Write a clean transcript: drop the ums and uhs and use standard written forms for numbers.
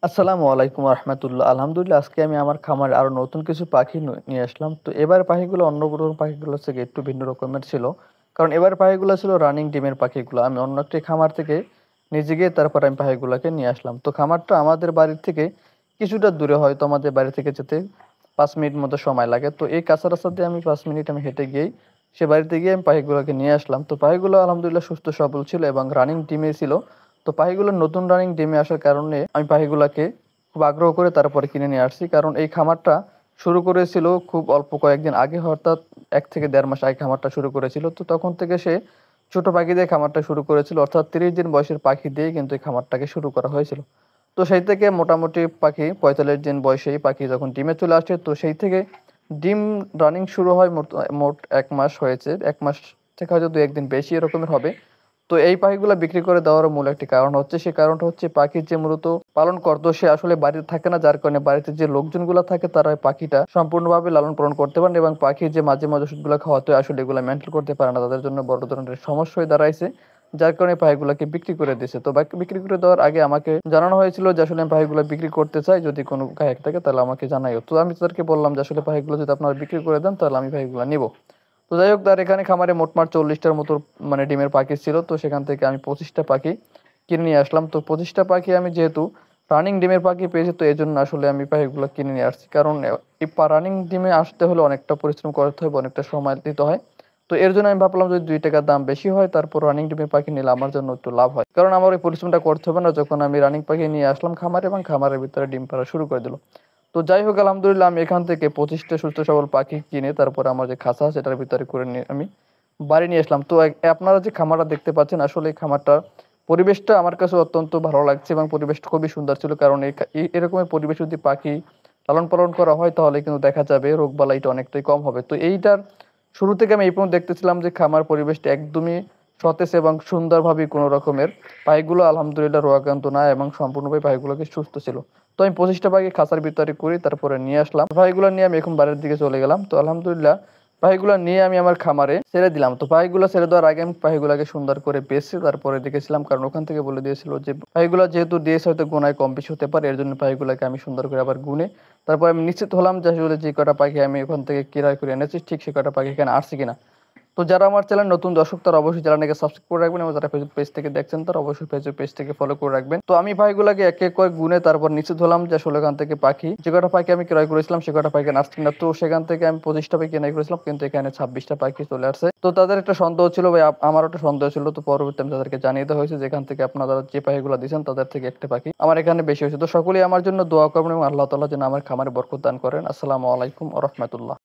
আসসালামু আলাইকুম রহমতুল্লাহ। আলহামদুলিল্লাহ, আজকে আমি আমার খামারে আরো নতুন কিছু পাখি নিয়ে আসলাম। তো এবার পাখিগুলো অন্য পাখিগুলো থেকে একটু ভিন্ন রকমের ছিল। কারণ এবার পাখিগুলো ছিল রানিং ডিমের পাখিগুলো। আমি অন্য একটি খামার থেকে নিজে গিয়ে তারপর আমি পাখিগুলোকে নিয়ে আসলাম। তো খামারটা আমাদের বাড়ির থেকে কিছুটা দূরে, হয়তো আমাদের বাড়ি থেকে যেতে 5 মিনিট মতো সময় লাগে। তো এই কাঁচা রাস্তা দিয়ে আমি 5 মিনিট আমি হেঁটে গিয়েই সে বাড়িতে গিয়ে আমি পাখিগুলোকে নিয়ে আসলাম। তো পাখিগুলো আলহামদুলিল্লাহ সুস্থ সবল ছিল এবং রানিং ডিমে ছিল। তো পাখিগুলোর নতুন রানিং ডিমে আসার কারণে আমি পাখিগুলাকে খুব আগ্রহ করে তারপরে কিনে নিয়ে আসছি। কারণ এই খামারটা শুরু করেছিল খুব অল্প কয়েকদিন আগে, অর্থাৎ 1 থেকে 1.5 মাস আগে খামারটা শুরু করেছিল। তো তখন থেকে সে ছোট পাখি দিয়ে খামারটা শুরু করেছিল, অর্থাৎ 30 দিন বয়সের পাখি দিয়ে কিন্তু এই খামারটাকে শুরু করা হয়েছিল। তো সেই থেকে মোটামুটি পাখি 45 দিন বয়সেই পাখি যখন ডিমে চলে আসে, তো সেই থেকে ডিম রানিং শুরু হয়। মোট মোট 1 মাস হয়েছে, 1 মাস থেকে হয়তো 2-1 দিন বেশি এরকমের হবে। তো এই পাখিগুলা বিক্রি করে দেওয়ার মূল একটি কারণ হচ্ছে, সে কারণটা হচ্ছে পাখির যে মূলত পালন করতো সে আসলে বাড়িতে থাকে না, যার কারণে বাড়িতে যে লোকজনগুলো থাকে তারা ওই পাখিটা সম্পূর্ণভাবে লালন পালন করতে পারেন, এবং পাখির যে মাঝে মাঝে ওষুধগুলো খাওয়াতে হয় আসলে এগুলো মেনটেন করতে পারে না, তাদের জন্য বড় ধরনের সমস্যা হয়ে দাঁড়াইছে। যার কারণে পাখিগুলোকে বিক্রি করে দিয়েছে। তো বিক্রি করে দেওয়ার আগে আমাকে জানানো হয়েছিল যে আসলে আমি পাখিগুলো বিক্রি করতে চাই, যদি কোনো গায়ক থাকে তাহলে আমাকে জানাইও। তো আমি তাদেরকে বললাম যে আসলে পাখিগুলো যদি আপনারা বিক্রি করে দেন তাহলে আমি পাখিগুলো নিব। তো যাই হোক, তার এখানে খামারে মোটমাট 40টার মতো মানে ডিমের পাখি ছিল। তো সেখান থেকে আমি 25টা পাখি কিনে নিয়ে আসলাম। তো 25টা পাখি আমি যেহেতু রানিং ডিমের পাখি পেয়েছি, তো এই জন্য আসলে আমি পাখিগুলো কিনে নিয়ে আসছি। কারণ এই রানিং ডিমে আসতে হলে অনেকটা পরিশ্রম করতে হবে, অনেকটা সময় দিতে হয়। তো এর জন্য আমি ভাবলাম যদি 2 টাকার দাম বেশি হয় তারপর রানিং ডিমের পাখি নিলে আমার জন্য একটু লাভ হয়, কারণ আমার ওই পরিশ্রমটা করতে হবে না যখন আমি রানিং পাখি নিয়ে আসলাম খামারে, এবং খামারের ভিতরে ডিম পাড়া শুরু করে দিল। তো যাই হোক, আলহামদুলিল্লাহ আমি এখান থেকে 25টা সুস্থ সবল পাখি কিনে তারপরে আমার যে খাঁচা সেটার ভিতরে করে নিয়ে আমি বাড়ি নিয়ে আসলাম। তো আপনারা যে খামারটা দেখতে পাচ্ছেন, আসলে এই খামারটার পরিবেশটা আমার কাছে অত্যন্ত ভালো লাগছে এবং পরিবেশটা খুবই সুন্দর ছিল। কারণ এরকমের পরিবেশ যদি পাখি লালন পালন করা হয় তাহলে কিন্তু দেখা যাবে রোগবালাইটা অনেকটাই কম হবে। তো এইটার শুরু থেকে আমি এই পর্যন্ত দেখতেছিলাম যে খামার পরিবেশটা একদমই সতেজ এবং সুন্দরভাবে কোনো রকমের পাখিগুলো আলহামদুলিল্লাহ রোগাক্রান্ত না এবং সম্পূর্ণভাবে পাখিগুলোকে সুস্থ ছিল। তো আমি 25টা পাখি খাঁচার ভিতরে করি তারপরে নিয়ে আসলাম। পাখিগুলো নিয়ে আমি এখন বাড়ির দিকে চলে গেলাম। তো আলহামদুলিল্লাহ পাখিগুলো নিয়ে আমি আমার খামারে ছেড়ে দিলাম। তো পাখিগুলো ছেড়ে দেওয়ার আগে আমি পাখিগুলোকে সুন্দর করে বেছে তারপরে দেখেছিলাম, কারণ ওখান থেকে বলে দিয়েছিল যে পাখিগুলো যেহেতু দিয়েছে হয়তো গোনায় কম বেশি হতে পারে, এর জন্য পাখিগুলোকে আমি সুন্দর করে আবার গুনে তারপর আমি নিশ্চিত হলাম যে আসলে যে কটা পাখি আমি ওখান থেকে ক্রয় করে এনেছি ঠিক সে কটা পাখি এখানে আসছে কিনা। তো যারা আমার চ্যানেল নতুন দর্শক তারা অবশ্যই চ্যানেলটাকে সাবস্ক্রাইব করে রাখবেন, এবং যারা ফেসবুক পেজ থেকে দেখছেন তারা অবশ্যই ফেসবুক পেজ থেকে ফলো করে রাখবেন। তো আমি ভাইগুলাকে এক এক করে গুনে তারপর নিশ্চিত হলাম যে আসলে ওখান থেকে পাখি যে কটা পাখি আমি ক্রয় করেছিলাম সে কটা পাখি আসছে না। তো সেখান থেকে আমি 25টা পাখি ক্রয় করেছিলাম, কিন্তু এখানে 26টা পাখি চলে আসছে। তো তাদের একটা সন্দেহ ছিল ভাই, আমারও একটা সন্দেহ ছিল। তো পরবর্তী আমি তাদেরকে জানিয়ে দেওয়া হয়েছে যেখান থেকে আপনারা যে পাখিগুলো দিয়েছেন তাদের থেকে একটা পাখি আমার এখানে বেশি হয়েছে। তো সকলেই আমার জন্য দোয়া করবেন এবং আল্লাহ তাআলা যেন আমার খামারে বরকত দান করেন। আসসালামু আলাইকুম ওয়া রাহমাতুল্লাহ।